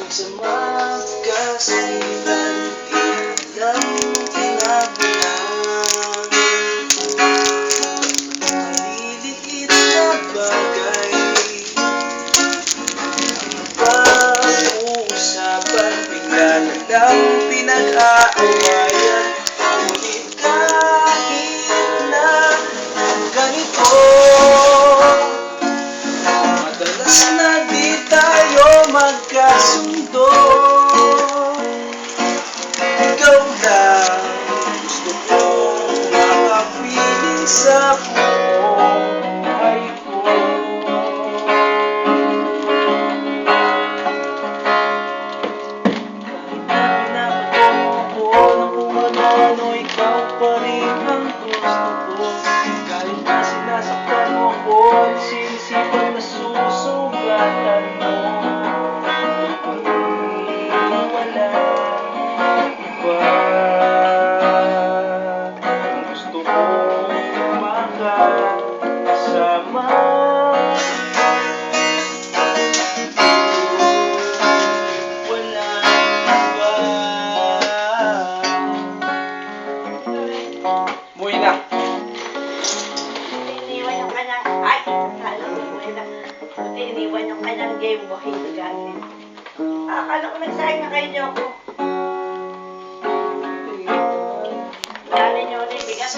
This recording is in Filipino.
sa magkasilan, ilang pinabayaan. Maliliit na bagay, pag-uusapan, bigla na lang pinag-aawayan. Ngunit kahit na ganito, madalas na di tayo magkasundo. Ikaw lang gusto kong makapiling sa buong buhay ko. Kahit na pinapago ko ng kung ano-ano, ikaw pa rin ang gusto ko. Kahit na sinasaktan mo ko, sinisipag na susugatan mo. Wala iba, ang gusto kong makasama. Wala iba. Muwi na. Iniwan yung kanyang, ay, iniwan yung kanyang Game Boy sa gamit. Akala ko nagsayang na kayo niyo ako. Wala ninyo, bigas,